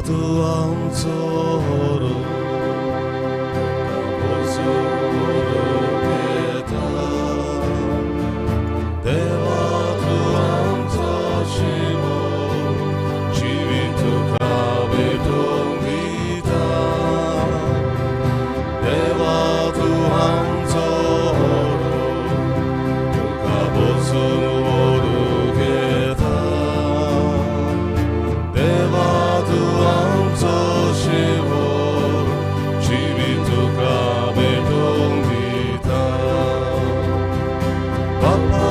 tu आमचो देवा तू आमचो शिवो जिवीत तुका भेटोवंक दिता देवा तू आमचो तुका बसून व्हरूंक येता देवा तू आमचो शिवो जिवीत तुका भेटोवंक दिता बापा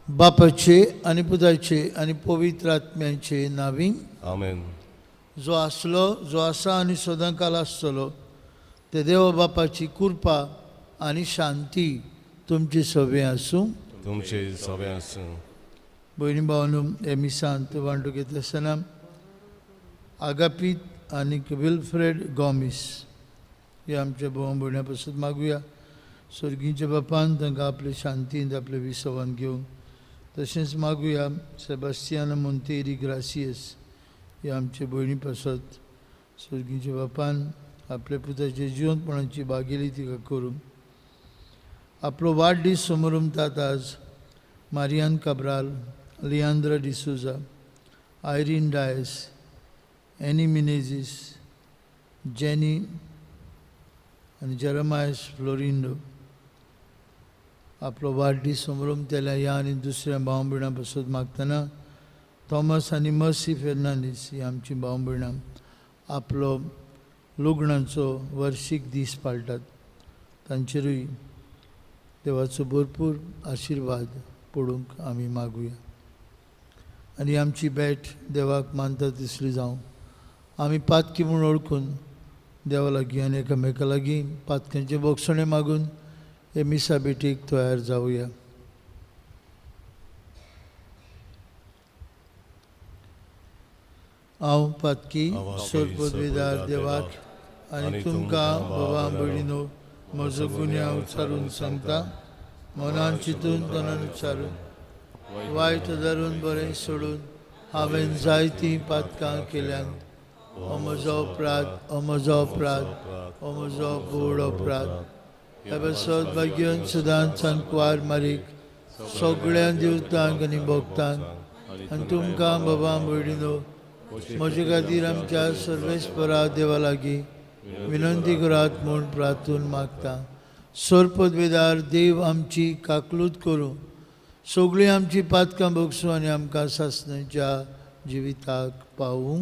बापाचे आणि पुताचे आणि पवित्र आत्म्याचे नावी आमेन. जो आसलो जो आसा आनी सदांकाल आसतलो ते देव बापाची कृपा आनी शांती तुमचे सगळे आसूं तुमचे सगळे आसूं. भयणी भावांनो, हे मिसांत वांटूक येता आसतना आगापीत आनी विल्फ्रेड गॉमिस हे आमच्या भावा भयण्या पासून मागुया स्वर्गीच्या बापान तांकां आपले शांतींत आपले विसवान घेवंक. तशेंच मागुया सेबास्तियान मोंतेरी ग्रासियस हे आमचे भयणी पासत स्वर्गीच्या बापान आपल्या पुताचे जिवंतपणाची बागेली तिका करूं. आपलो वाडदीस समारंभात आज मारियान काब्राल, लियांद्र डिसुजा, आयरीन डायस, एनी मिनेझीस, जेनी आनी जेरमायस फ्लोरिंडो आपलो वाडदीस समारंभ केल्या ह्या आनी दुसऱ्या भाव भयणां पासून मागतना थॉमस आनी मर्सी फेर्नांडीस ही आमची भाव भयणां आपलो लग्नाचो वर्शीक दीस पाळटात. तांचेरूय देवाचो भरपूर आशिर्वाद पडूंक आमी मागुया आनी आमची भेट देवाक मानता तिसली जावं. आमी पातकी म्हूण ओळखून देवा लागीं आनी एकामेका लागीं पातक्यांचे बोगसणे मागून हे मिसा बेटीक तयार जावया. हांव पातकी सोरपदवीदार देवाक आनी तुमकां बाबा भयणीनो म्हजो गुन्यांव उच्चारून सांगता. मनान चिंतून तनान उच्चारून वायट धरून बरें सोडून हांवें जायतीं पातकां केल्यान हो म्हजो अपराध हो म्हजो अपराध हो म्हजो बोड अपराध. हे बसत भाग्यवन सदांच सांकवार मारीक सगळ्या दिवतांक आनी भोगतांक आनी तुमकां बाबा भयणीनो म्हजे खातीर आमच्या सर्वेस्परा देवा लागीं विनंती करात म्हूण प्रार्थून मागता. सोरपदवीदार देव आमची काकलूत करूं, सगळीं आमची पातकां भोगसूं आनी आमकां सासणेच्या जिविताक पावूं.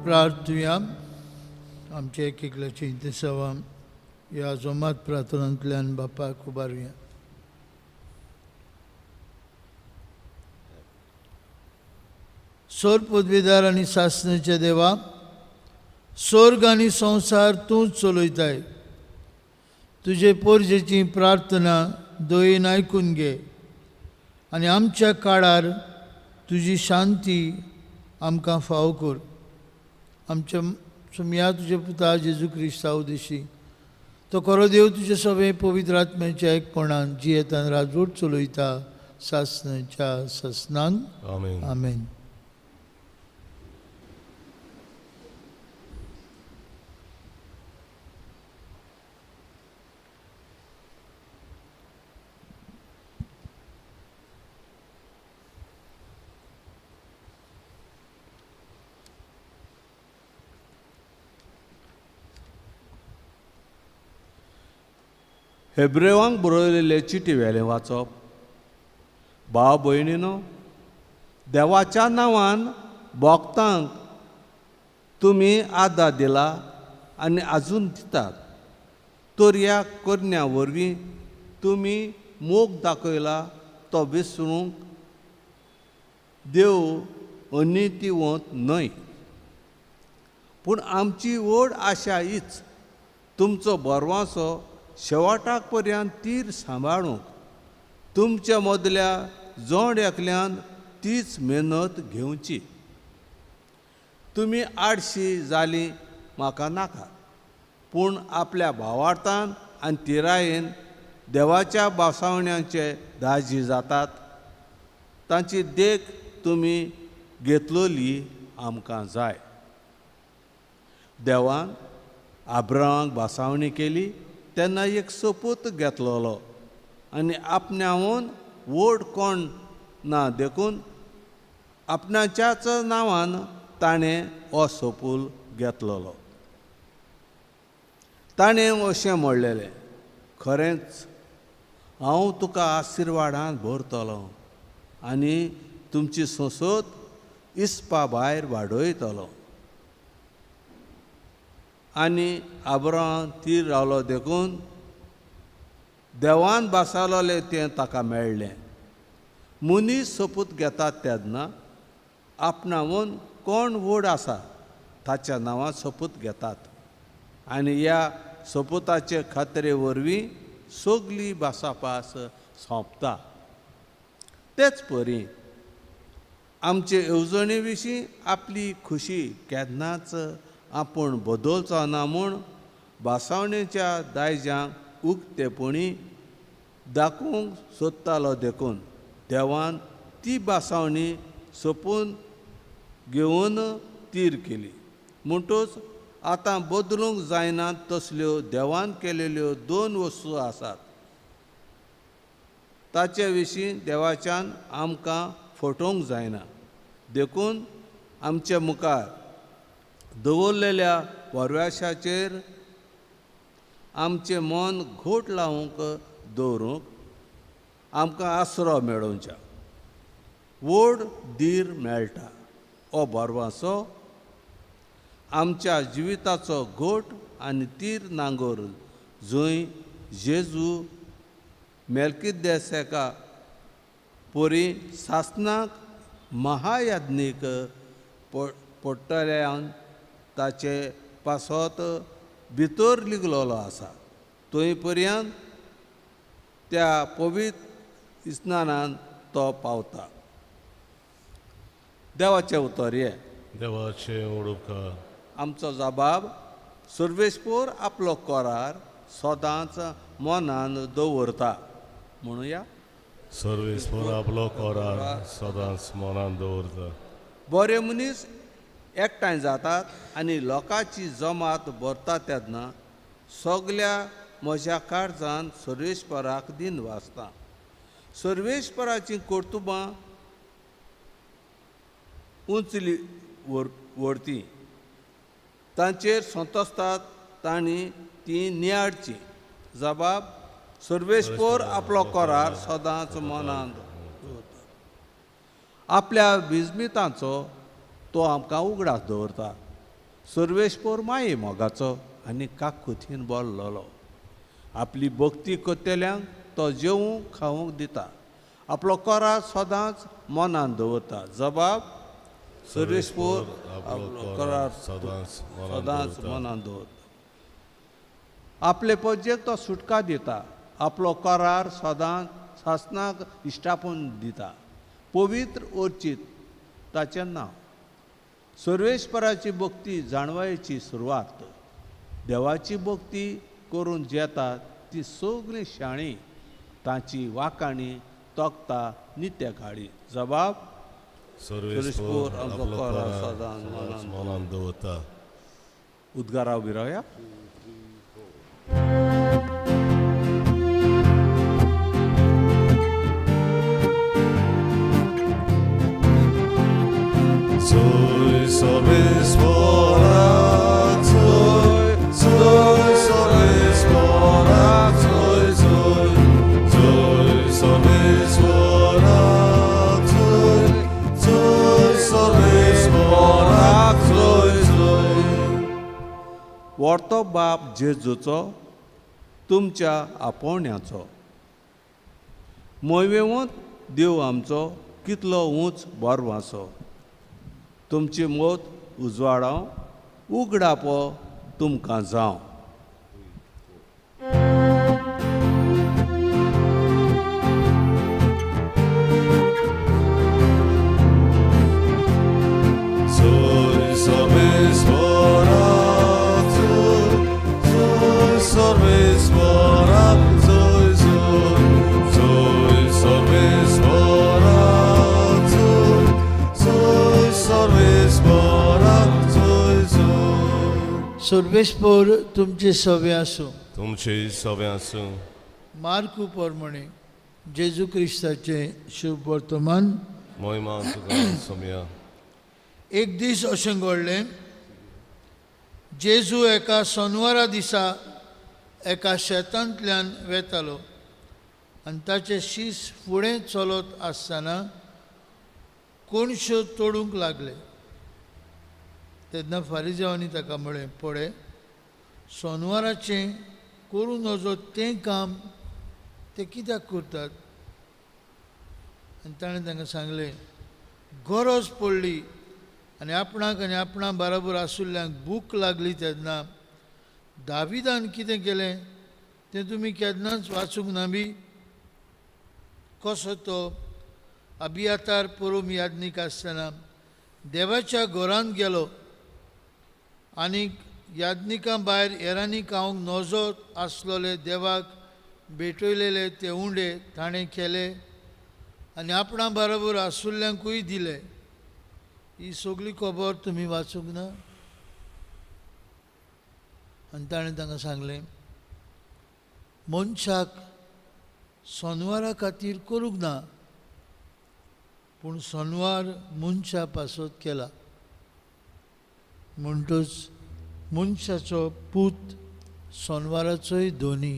प्रार्थुया. आमचे एक एकल्याचे इंतसावा ह्या जोमात प्रार्थनांतल्यान बापाक उबारुया. सोर पदवीदार आनी सासणेच्या देवा, स्वर्ग आनी संवसार तूंच चलयताय. तुजे पोरजेची प्रार्थना दयेन आयकून घे आनी आमच्या काळार तुजी शांती आमकां फाव कर. आमच्या सुमया तुजे पुता जेजू क्रिस्ता उदेशी तो खरो देव तुजे सगळे पवित्र आत्म्याच्या एकपणान जियेतान राजवट चलयता सासणेच्या ससनान. आमेन. आमेन. हेब्रेवांक बरयलेले चिटी वेलें वाचप. भाव भयणीनो, देवाच्या नांवान भोगतांक तुमी आदार दिला आनी आजून दितात. तर ह्या करण्या वरवीं तुमी मोग दाखयला तो विसरूंक देव अनितिवंत न्हय. पूण आमची व्हड आशा हीच, तुमचो बरवासो शेवटाक पर्यंत तीर सांबाळूंक तुमच्या मदल्या जोड एकल्यान तीच मेहनत घेवची. तुमी आडशी जाली म्हाका नाका, पूण आपल्या भावार्थान आनी तिरायेन देवाच्या बासावण्यांचे दाजी जातात. तांची देख तुमी घेतलोली आमकां जाय. देवान आब्रामाक बासावणी केली तेन्ना एक सोपूत घेतलोलो आनी आपणावन व्हड कोण ना देखून आपणाच्याच नांवान ताणें हो सोपूल घेतलोलो. ताणें अशें म्हणलेलें, खरेंच हांव तुका आशिर्वादान भरतलों आनी तुमची सोंसत इस्पा भायर वाडयतलो. आनी आब्राम तीर रावलो देखून देवान बासालोले तें ताका मेळ्ळें. मनीस सोपूत घेतात तेन्ना आपणावन कोण व्हड आसा ताच्या नांवान सोपूत घेतात आनी ह्या सोपुताचे खात्रे वरवीं सगली बासापास सोंपता. तेच परी आमचे येवजणे विशीं आपली खुशी केन्नाच आपूण बदलचो ना म्हूण बासावणेच्या दायजांक उक्तेपणी दाखोवंक सोदतालो देखून देवान ती बासावणी सोपून घेवन तीर केली. म्हणटूच आतां बदलूंक जायना तसल्यो देवान केलेल्यो 2 वस्तू आसात. ताचे विशीं देवाच्यान आमकां फटोवंक जायना. देखून आमच्या मुखार दवरलेल्या परव्याशाचेर आमचें मन घोट लावूंक दवरूंक आमकां आसरो मेळोवच्या. व्हड धीर मेळटा. हो बरवासो आमच्या जिविताचो घोट आनी तीर नांगोर जंय जेजू मेल्किदेसेका परी सासनाक महायाज्ञीक पडटल्यान ताचे पासत भितर लिगलोलो आसा. थंय पर्यंत त्या पवित्र स्नानान तो पावता. देवाचें उतर हे. देवाचे ओडुपकार. आमचो जबाब सर्वेस्पोर आपलो करार सदांच मनान दवरता. म्हणुया, सर्वेस्पर आपलो करार सदांच मनान दवरता. बरे मनीस एकठांय जातात आनी लोकांची जमात भरता तेन्ना सगल्या म्हज्या काळजान सर्वेस्पराक दिन वाचता. सर्वेस्पराची कर्तुबां उंचली व्हरती, तांचेर संतोसतात तांणी ती नियाडची. जबाब सर्वेस्पर आपलो करार सदांच मनान दवरता. आपल्या विजमितांचो तो आमकां उगडास दवरता. सर्वेस्पर माये मोगाचो आनी काकुथीन बोल्लोलो. आपली भक्ती करतल्यांक तो जेवूंक खावूंक दिता. आपलो करार सदांच मनान दवरता. जबाब सर्वेस्पोर आपलो करार सदांच सदांच मनान दवरता. आपले पद्जेक तो सुटका दिता. आपलो करार सदांच सासनाक इश्टापून दिता. पवित्र ओर्चीत ताचें नांव. सर्वेस्पराची भक्ती जाणवायेची सुरवात. देवाची भक्ती करून जेतात ती सगळी शाणी ताची वाकाणी तोखता नित्य काळी. जबाब सर्वेस्पोर आपलो आपलो करार करार सदांच सदांच मनान दवरता. उद्गारा उबी रावया. Soy सर्वेस्पोरा soy सर्वेस्पोरा soy सर्वेस्पोरा soy सर्वेस्पोरा व्हरतो बाप जेजूचो तुमच्या आपोवण्याचो. मोयवेवंत देव आमचो कितलो उंच बरवासो. तुमची मोत उजवाडाव उगडापो तुमकां जावं. soy सर्वेस्पोरा soy सर्वेस्पोरा soy सर्वेस्पोरा soy सर्वेस्पोरा सर्वेस्पोर तुमचे सवे आसूं. तुमचे सवे आसूं. मार्कू पोरमणे जेजू क्रिस्ताचे शुभ वर्तमान. मोहिमा तुका सोम्या. एक दीस अशें घडलें, जेजू एका सोनवारा दिसा एका शेतांतल्यान वेतालो आनी ताचे शीस फुडें चलत आसतना कोणश्यो तोडूंक लागले. तेन्ना फारिजांवांनी ताका म्हळें, पळय, सोनवाराचें करूं नजो तें काम ते कित्याक करतात? आनी ताणें तांकां सांगलें, गरज पडली आनी आपणा बराबर आशिल्ल्यांक भूक लागली तेन्ना दाविदान कितें केलें तें तुमी केन्नाच वाचूंक ना बी. कसो तो अबियातार पुरोम याज्ञीक आसतना देवाच्या घरांत गेलो आनीक याज्ञिकां भायर हेरांनी खावंक नजो आसलोले देवाक भेटयलेले ते उंडे ताणें केले आनी आपणा बरोबर आशिल्ल्यांकूय दिले. ही सगळी खबर तुमी वाचूंक ना? आनी ताणें तांकां सांगलें, मनशाक सोनवारा खातीर करूंक ना, पूण सोनवार मनशा पासत केला. म्हणटच मनशाचो पूत सोनवाराचोय धोनी.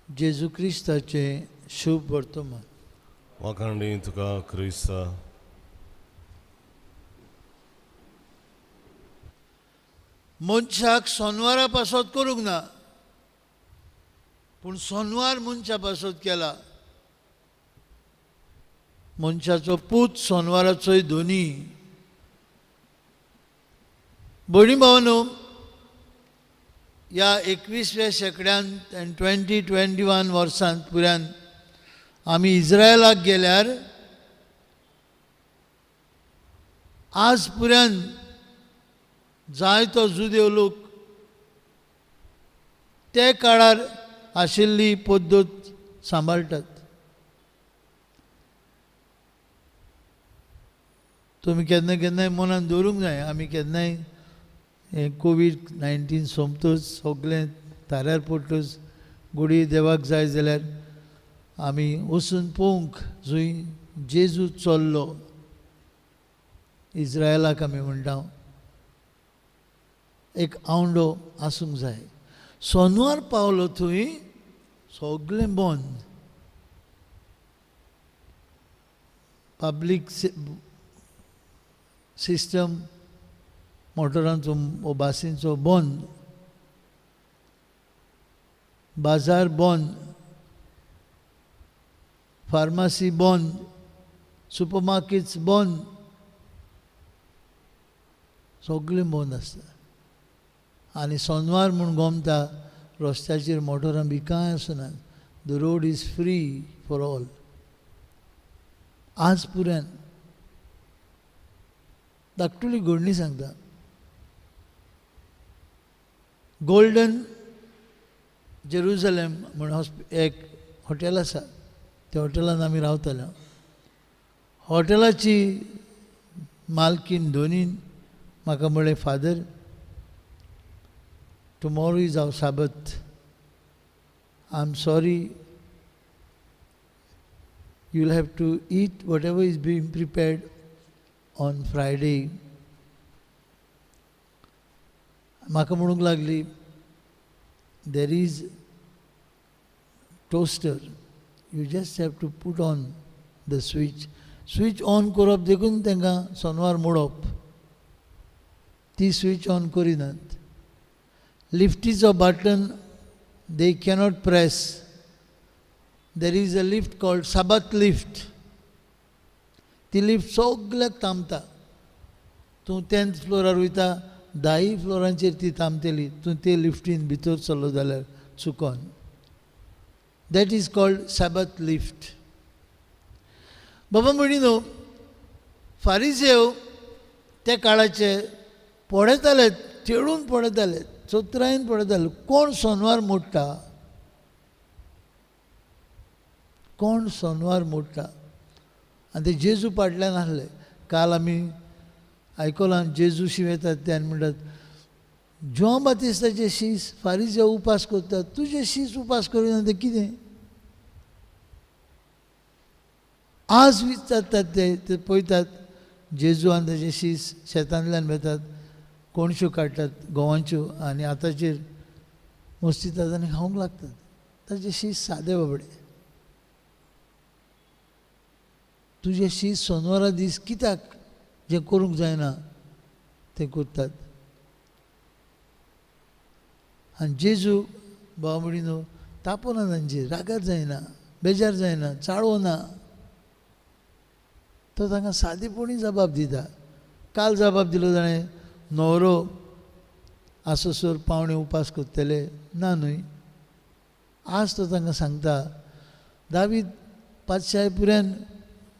जेजू क्रिस्ताचे शुभ वर्तमान. वाखाणली तुका क्रिस्ता. मनशाक सोनवारा पासत करूंक ना, पूण सोनवार मनशा पासत केला. मनशाचो पूत सोनवाराचोय धोनी. भयणी भावांनो, ह्या 21व्या शेंकड्यांत आनी 2021 वर्सांत पुरान आमी इस्रायलाक गेल्यार आज पुरान जायतो जुदेव लोक ते काळार आशिल्ली पद्दत सांबाळटात. तुमी केन्ना केन्नाय मनान दवरूंक जाय, आमी केन्नाय हें कोवीड-19 सोंपतच सगळें ताऱ्यार पडटच गुडी देवाक जाय जाल्यार आमी वचून पळोवंक जंय जेजू चल्लो इस्रायलाक आमी म्हणटा एक आवंडो आसूंक जाय. सोनवार पावलो थंय सगळें बंद. पब्लीक सिस्टम मोटरांचो बसींचो बंद, बाजार बंद, फार्मासी बंद, सुपरमार्केट्स बंद, सगळें बंद आसता. आनी सोनवार म्हूण गोमता रस्त्याचेर मोटरां बी कांय आसनात. The road is free for all. आज पुऱ्यान धाकटुली घडणी सांगता. गोल्डन जेरुसलेम म्हूण एक हॉटेल आसा. त्या हॉटेलान आमी रावताले. हॉटेलाची मालकीन धोनीन म्हाका म्हणलें, father, tomorrow is our Sabbath. I'm sorry, you'll have to eat whatever is being prepared on Friday. म्हाका म्हणूंक लागली, there is toaster, you just have to put on the switch. Switch on करप देखून तांकां सोनवार मोडप. ती switch on करिनात. Lift is a button they cannot press. There is a lift called Sabbath lift. ती lift सगळ्याक थांबता. तूं 10th फ्लोरार वयता, 10 फ्लोरांचेर ती थांबतली. तूं ते लिफ्टीन भितर चल्लो जाल्यार चुकोन. That is called Sabbath lift. बाबा म्हणिनो, फारिसेव त्या काळाचे पळयताले, चेडून पळयताले, चोत्रायन पळयताले, कोण सोनवार मोडटा, कोण सोनवार मोडटा. आनी ते जेजू फाटल्यान आसले. काल आमी आयकलां जेजू शिवयतात ते आनी म्हणटात, जॉन बातिस्ताचे शीस फारिसेव उपास करतात, तुजे शीस उपास करिना ते कितें. आज विचारतात ते पळयतात जेजू आनी ताचे शीस शेतांतल्यान वेतात, कोणश्यो काडटात गोवांच्यो आनी आतांचेर मस्तितात आनी खावंक लागतात. ताचे शीस सादे बाबडे. तुजे शीस सोनवारा दीस कित्याक जें करूंक जायना तें करतात. आनी जेजू बाबा म्हणिनो तापोना तांचेर, रागार जायना, बेजार जायना, चाळवना. तो तांकां सादेपणी जबाब दिता. काल जबाब दिलो ताणें, न्हवरो आसोसोर पावणे उपास करतले ना न्हय. आज तो तांकां सांगता, दावीद पातशायपुऱ्यान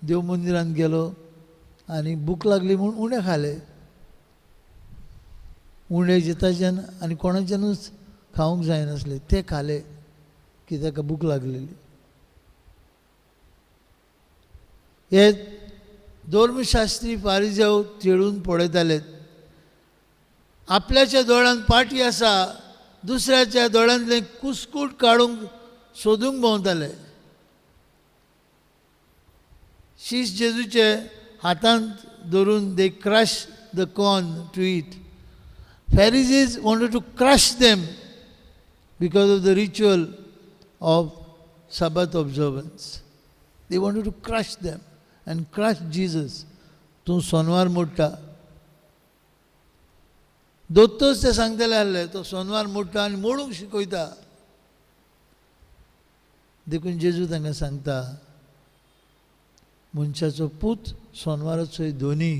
देव मंदिरांत गेलो आनी भूक लागली म्हूण उणें खालें. उणें जेताच्यान आनी कोणाच्यानूच खावंक जायनासलें तें खालें की ताका भूक लागलेली. हे धर्मशास्त्री फारिसेव चेडून पळयताले. आपल्याच्या दोळ्यांत पाटी आसा, दुसऱ्याच्या दोळ्यांतलें कुस्कूट काडूंक सोदूंक भोंवताले. शीस जेजूचे हातांत धरून they crush the corn to eat. Pharisees wanted to crush them because of the ritual of Sabbath observance. They wanted to crush them and crush Jesus. तूं सोनवार मोडटा. दोतोस ते सांगतले आसले, तो सोनवार मोडटा आनी मोडूंक शिकयता. देखून जेजू तांकां सांगता, मनशाचो पूत सोनवाराचोय धोनी.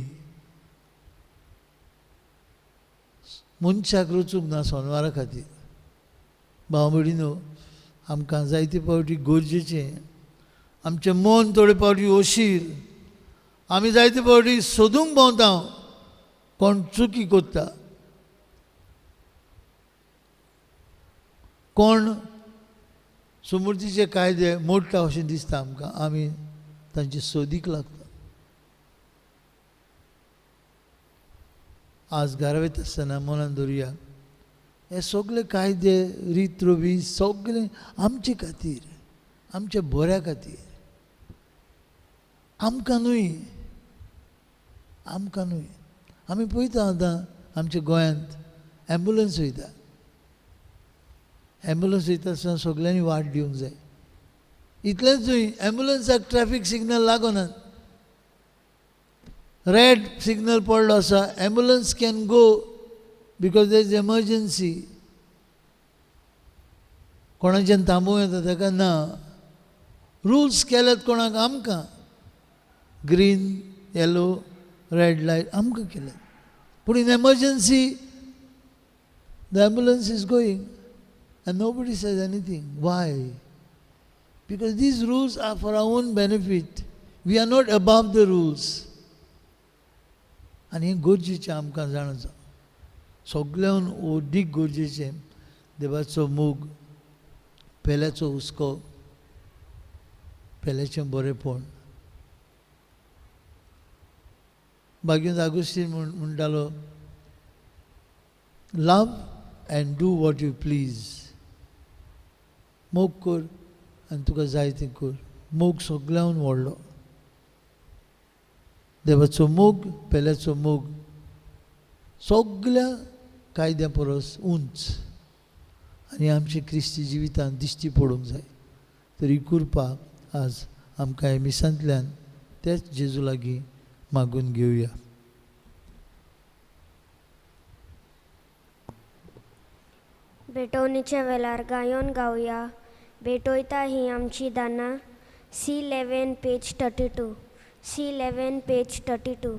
मनशाक रुचूंक ना सोनवारा खातीर. भाव भयणीनो, आमकां जायते फावटी गरजेचें आमचें मन थोडे फावटी ओशीर. आमी जायते फावटी सोदूंक भोंवता कोण चुकी करता, कोण समृद्धीचे कायदे मोडटा अशें दिसता आमकां. आमी तांचे सोदीक लागता. आज घरा वयता आसतना मनान धरुया, हे सगळे कायदे रीत रवी सगळे आमचे खातीर, आमच्या बऱ्या खातीर, आमकां न्हय, आमकां न्हय. आमी पळयता आतां आमच्या गोंयांत एम्बुलन्स वयता. एम्बुलन्स वयता आसतना सगळ्यांनी वाट दिवंक जाय. इतलेंच न्हय, एम्बुलन्साक ट्रॅफीक सिग्नल लागनात. रेड सिग्नल पडलो आसा, ambulance can go because there is emergency. कोणाच्यान थांबूं येता ताका ना. रुल्स केल्यात कोणाक? आमकां. ग्रीन, येलो, रेड लायट आमकां केल्यात. पूण in emergency the ambulance is going and nobody says anything. Why? Because these rules are for our own benefit. We are not above the rules. आनी हें गरजेचें आमकां जाणा. सगळ्यान ओडीक गरजेचें देवाचो मोग, पेल्याचो हुस्को, पेल्याचें बरेंपण. भाग्यवंत आगुस्तीन म्हणटालो, लव and do what you please. मोग कर आनी तुका जाय तें कर. मोग सगळ्यान व्हडलो. देवाचो मोग, पेल्याचो मोग सगळ्या कायद्या परस उंच आनी आमच्या क्रिस्ती जिवितांत दिश्टी पडूंक जाय. तर ही कृपा आज आमकां ह्या मिसांतल्यान तेच जेजू लागीं मागून घेवया. भेटवणीच्या वेळार गायोन गावया. भेटोयता ही आमची दाना. C11 page 32. C11 page 32.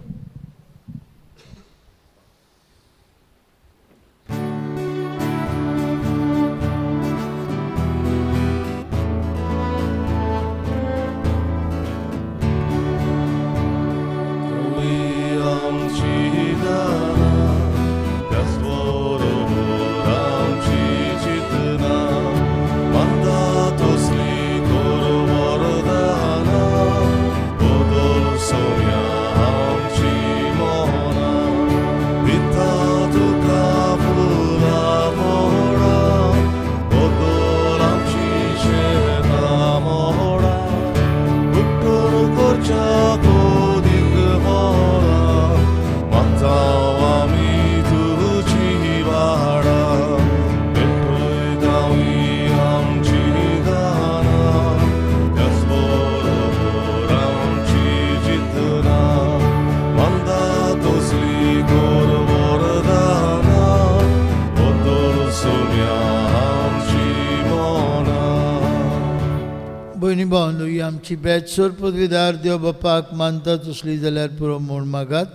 भयणी भावंडो, ही आमची बेतसोर पदवीदार देव बापाक मानता तसली जाल्यार पुरो म्हूण मागात.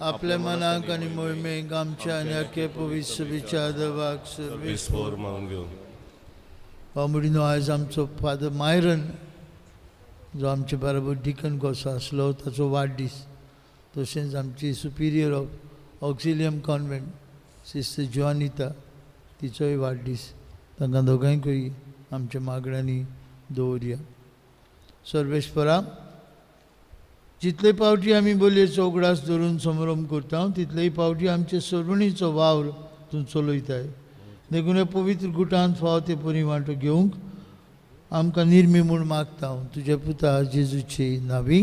आपल्या मनाक आनी मोहिमेक आमच्या आनी आख्खे पवित्र विचार देवाक सर्वेस्पोर मागून घेवन. भावंडीनो, आयज आमचो फादर मायरन जो आमचे बरोबर डिकन कसो आसलो ताचो वाडदीस. तशेंच आमची सुपिरियर ऑफ ऑक्सिलियम कॉन्वेंट सिस्टर जोआनिता तिचोय वाडदीस. तांकां दोगांयकूय आमच्या मागण्यांनी दवरया. सर्वेस्परा, जितले पावटी आमी बोलयेचो उगडास धरून समारंभ करता तितलेय पावटी आमचे सर्वणीचो वावर तूं चलयताय. देखून हे पवित्र गुटांत फाव ते परी वांटो घेवंक आमकां निर्मी म्हूण मागता हांव तुज्या पुता जेजूचे नांवी.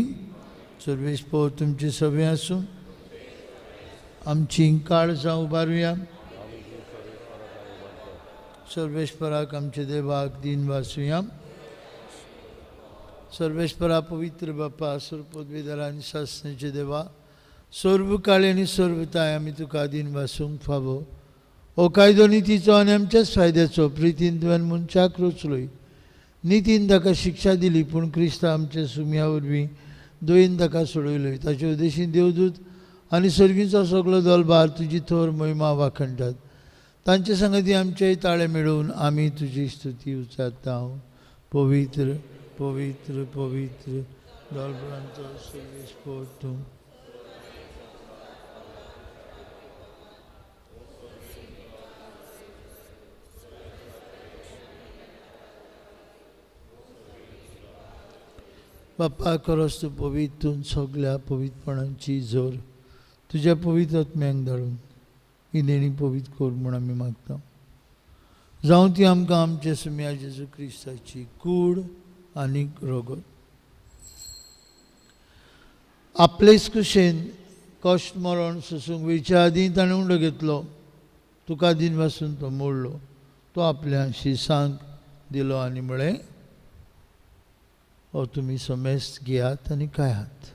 सर्वेस्पर तुमचे सभे आसूं. आमची काळजां उबारुया. सर्वेस्पराक आमचे देवाक दिन वाचुया. सर्वेस्परा पवित्र बापा, सर्वपदवीदार आनी शासनाचे देवा, सर्व काळी आनी सर्वताय आमी तुका दिन वाचूंक फावो. हो कायदो नितीचो आनी आमच्याच फायद्याचो. प्रितीन तुवें मनशाक रचलोय. नितीन ताका शिक्षा दिली, पूण क्रिस्ता आमच्या सुम्या वरवीं दोयेन ताका सोडयलोय. ताचे उद्देशीन देवदूत आनी सर्गीचो सगळो दलबार तुजी थोर महिमा वाखणटात. तांचे संगती आमचेय ताळे मेळोवन आमी तुजी स्तुती उचारता. पवित्र पवित्र पवित्र दलबरांचो सर्वेस्पर तूं. बाप्पा, खरोच तूं पवित्र. तूं सगळ्या पवित्रपणांची जोर तुज्या पवित्र आत्म्याक धाडून ही देणी पवित्र कर म्हूण आमी मागता. जावं ती आमकां आमचे सुम्या जेजू क्रिस्ताची कूड आनी रोगत. आपलेच कुशेन कश्ट मरण सोसूंक वयच्या आदीं ताणें उंडो घेतलो. तुका दिन वाचून तो मोडलो. तो आपल्या शिसांक दिलो आनी म्हळें, हो तुमी समेस्त घेयात आनी खायात.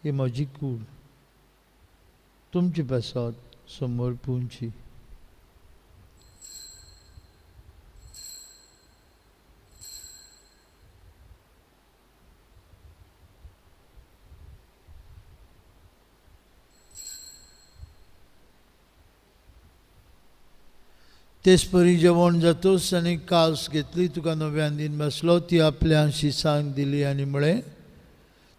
ही म्हजी कूड तुमचे पासत समोर पुंची. तेच परी जेवण जातोच आनी कास घेतली, तुका नव्यान दिन बसलो, ती आपल्या शिसांक दिली आनी म्हळें,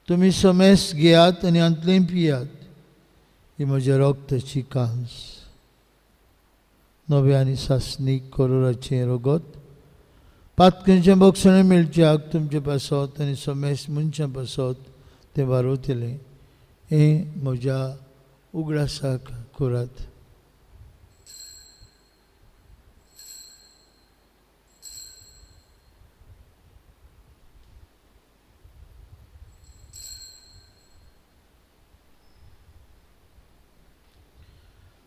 तुमी समेस घेयात आनी अंतलें पियात, ही म्हज्या रोगताची कास. नवे आनी सासणीक कोरोराचें रगत पातकेंचें बक्षणें मेळच्याक तुमचे पासत आनी समेस मनशां पासत तें वारोतलें. हें म्हज्या उगडासाक करात.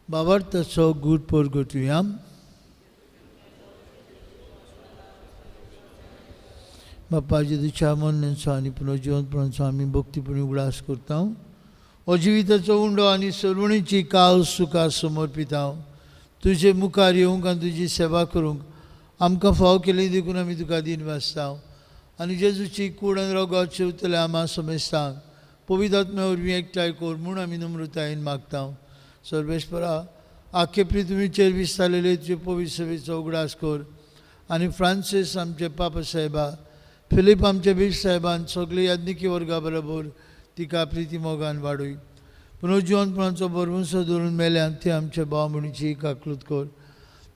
बाबार्थाचो गूढ परगटुया. बापा जेदूच्या मननेचो आनी पुनर्जिवंतपणाचो आमी भक्तीपणी उगडास करता. अजिविताचो उंडो आनी सरवणीची काल सुखा समर्पिता. तुजे मुखार येवंक आनी तुजी सेवा करूंक आमकां फाव केली देखून आमी तुका दिन वाचता. आनी जेजूची कूड आनी रगत शेवतले आमा समेस्तांक पवित्र आत्म्या वरवीं एकठांय कर म्हूण आमी नम्रतायेन मागता. सर्वेश्वरा, आख्खे पृथ्वीचेर विस्तारलेले तुजे पवित्र सेवेचो उगडास कर. आनी फ्रांसीस आमचे पापा साहेबा, फिलीप आमचे बीश साहेबान सगळे याज्ञिकी वर्गा बरोबर तिका प्रिती मोगान वाडय. पुनर्जिवंतपणाचो बरवंसो धरून मेल्यांत ते आमच्या भाव म्हणीची काकलूत कर.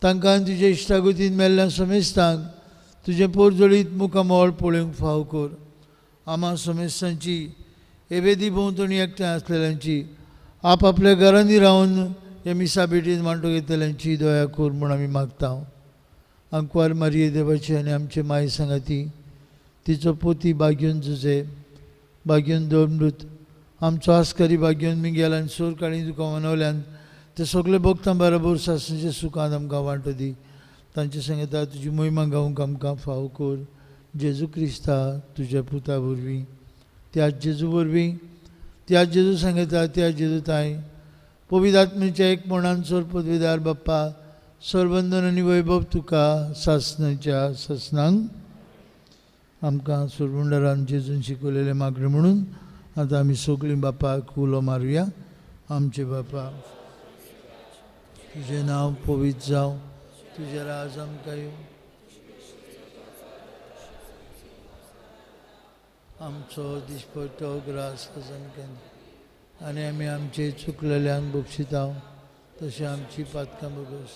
तांकां तुजे इश्टागतीन मेल्ल्या समेस्तांक तुजे पोरजळीत मुखामोळ पळोवंक फाव कर. आमा समेस्तांची एवेदी भोंवतणी एकठांय आसलेल्यांची आपल्या घरांनी रावन ह्या मिसा भेटीन वांटो घेतल्यांची दया कर म्हूण आमी मागता. अंकवार मारये देवाची आनी आमचे माय सांगाती तिचो पोती भाग्योन जुजे, भाग्योन दोमृत, आमचो आस्कारी भाग्योन मिगेल आनी सोर काळी तुका मनवल्यान ते सगळे भक्तां बरोबर सासणेच्या सुखान आमकां वांटो दी. तांचे सांगता तुजी महिमा गावंक आमकां फाव कर. जेजू क्रिस्ता तुज्या पुता वरवीं, त्याच जेजू वरवीं, त्याच जेजू सांगता त्या जेजू ताय पवित्र आत्मेच्या एक मनान सोर पदवीदार बाप्पा सरबंधन आनी वैभव तुका सासणाच्या सासणांक आमकां सोरमुंडरान जेजून शिकवलेले मागणे म्हणून आतां आमी सगळीं बापाक उलो मारुया. आमचे बापा, तुजें नांव पवित्र जावं, तुजें राज आमकां येवं, आमचो दिसपट्टो ग्रास आमकां आनी आमी आमचे चुकलेल्यांक बक्षिता तशें आमची पातकां बगस.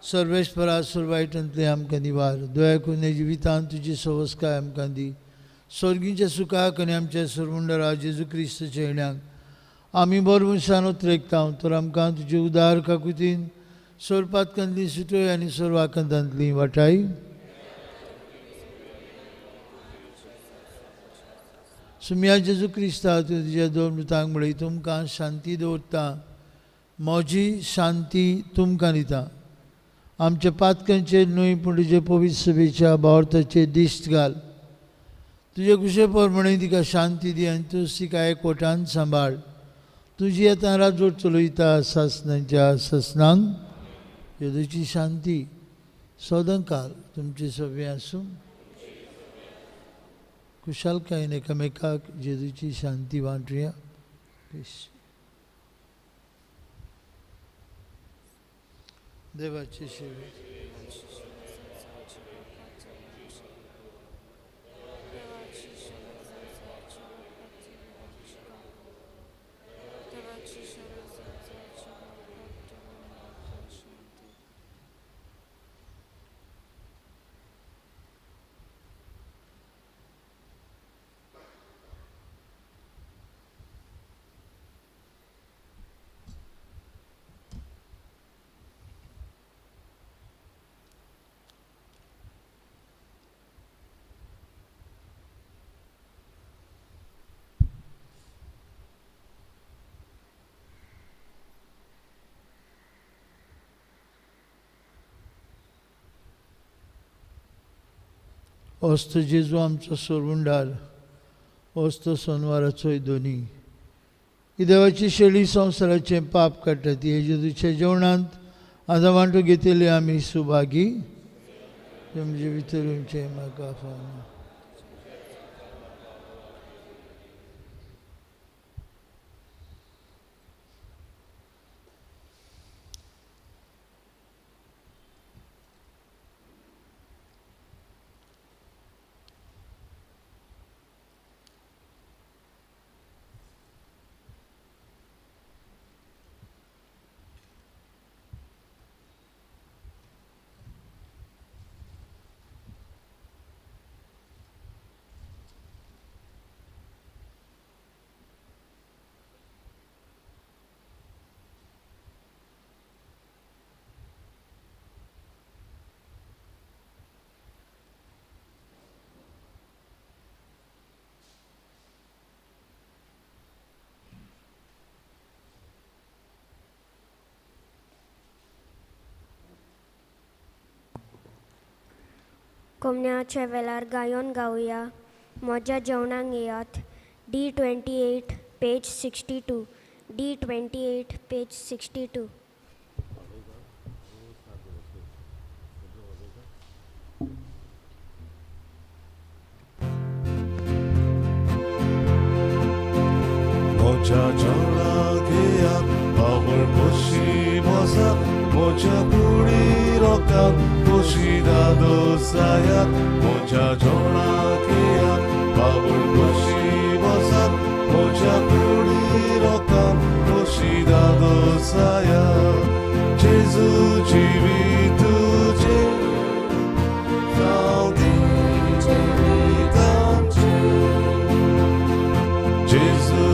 सर्वेश्वरा सुरवायटांतले आमकां निवार. दया करून ह्या जिवितांत तुजी सवस्काय आमकां दी. स्वर्गीच्या सुखाक आनी आमच्या सरमुंडरा जेजू क्रिस्ताच्या येण्याक आमी बरवंशान उतरेकता. तर आमकां तुजे उदार काकुतीन सोरपातकांतली सुटय आनी सोरवाकांतांतली वाटाय. सुम्या जेजू क्रिस्ता तुज्या दोन मृतांक म्हळी तुमकां शांती दवरता. म्हजी शांती तुमकां दिता. आमच्या पातकांचेर न्हय पूण तुजे पवित्र सभेच्या भावार्थाचेर दिश्ट घाल. तुजे कुशे प्रमाणे तिका शांती दी आनी तूं तिका एकवटान सांबाळ. तुजी आतां राजवट चलयता सासणांच्या सासणांक जेजूची शांती सदां काल तुमचे सभे आसूं. कुशालकायेन एकामेकाक जेजूची शांती वांटुया. देवाचे सेवे ओस्तो जेजू आमचो सोरवुंडार, ओस्तो सोनवाराचोय दोनी. ही देवाची शेळी संवसाराचें पाप काडटा ती हे जेजूच्या जेवणांत आतां वांटो घेतिल्ली आमी सुभागी. तुमचे भितर म्हाका फावना. कोमण्याच्या वेळार गायन गावया म्हज्या जेवणाक येयात D28 पेज 62 D28 पेज 62. मोच्या जेवणाक बाबळ बशी बसात मोच्या कुडी रोकात बशी दादो जायात मोच्या जेवणाक बाबळ बशी बसात मोच्या कुडी रोकात बशी दादो जायात जेजू जिवी तुझे जाऊ दे जिवितांचे जेजू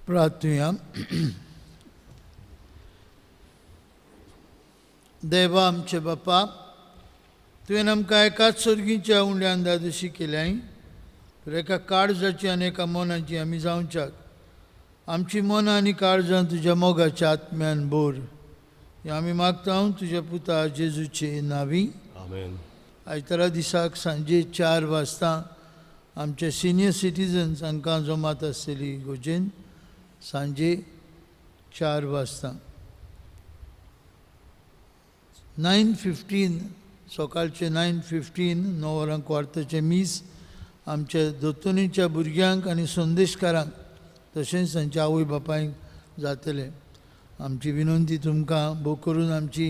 प्रार्थूया. देवा आमचे बापा, तुवें आमकां एकाच सर्गीच्या उंड्यान दादोशी केल्याय तर एका काळजाची आनी एका मनाची आमी जावच्याक आमची मनां आनी काळजां तुज्या मोगाच्या आत्म्यान बोर हें आमी मागता तुज्या पुता जेजूचे नांवी. आमेन. आयतारा दिसाक सांजे 4 वाजता आमचे सिनियर सिटीजन्स हांकां जमात आसतली गोजेन सांजे 4 वाजता 9:15 सकाळचे 9:15 9 वरां क्वार्टरचे मीस आमच्या दोतोनीच्या भुरग्यांक आनी संदेशकारांक तशेंच तांच्या आवय बापायक जातले. आमची विनंती तुमकां भोव करून आमची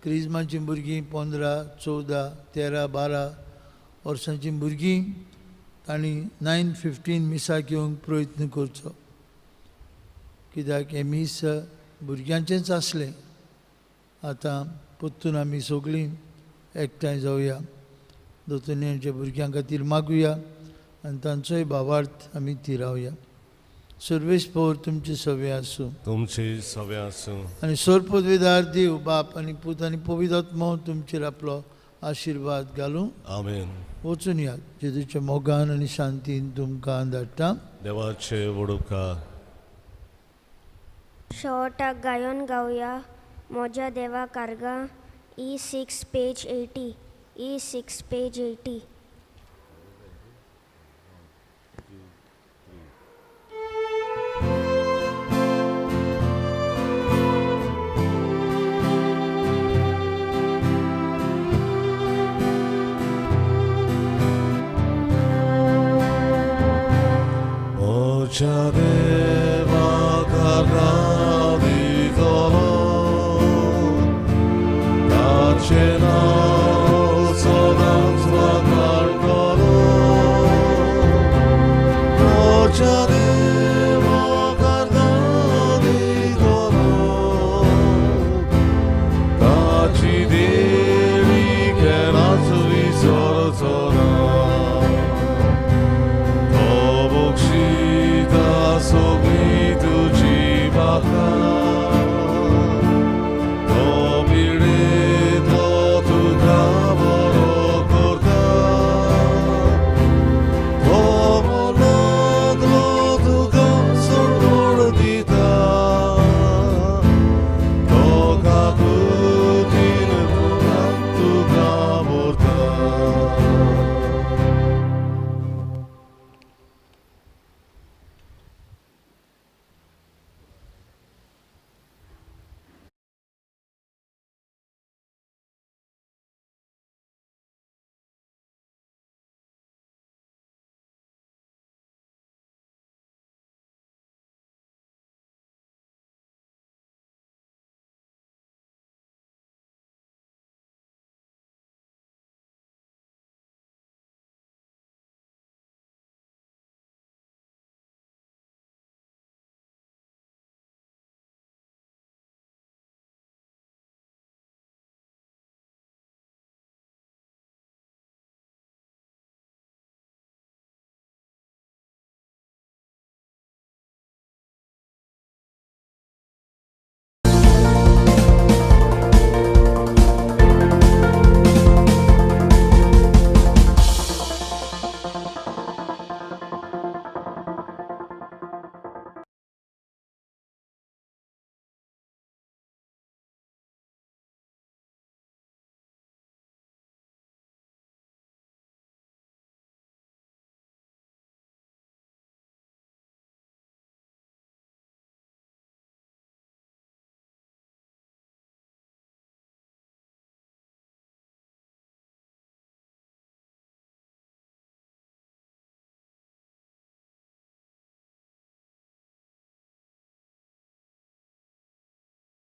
क्रिस्माची भुरगीं 15, 14, 13, 12 वर्सांची भुरगीं तांणी 9:15 मिसाक येवंक प्रयत्न करचो, कित्याक हे मीस भुरग्यांचेंच आसलें. आतां परतून आमी सगळीं एकठांय जावया, दोतोरयांच्या भुरग्यां खातीर मागुया आनी तांचोय भावार्थ आमी थिरावया. सर्वेस्पर तुमचे सवे आसूं, तुमची सवे आसूं आनी सर्पदवेदार देव बाप आनी पूत आनी पवित्र आत्मो तुमचेर आपलो आशिर्वाद घालूं. आमेन. वचून यात जेजूच्या मोगान आनी शांतीन तुमकां धाडटा. देवाचे वडुपकार. शेवटाक गायन गावया म्हज्या देवा कारगा E6 page 80. E6 page 80. 모자 내와 가라니도록 다채나 소당스와 갈도록 모자 내와 가라니도록 같이 되리게 나서이 서로서나 더복시다 속이 두지 마라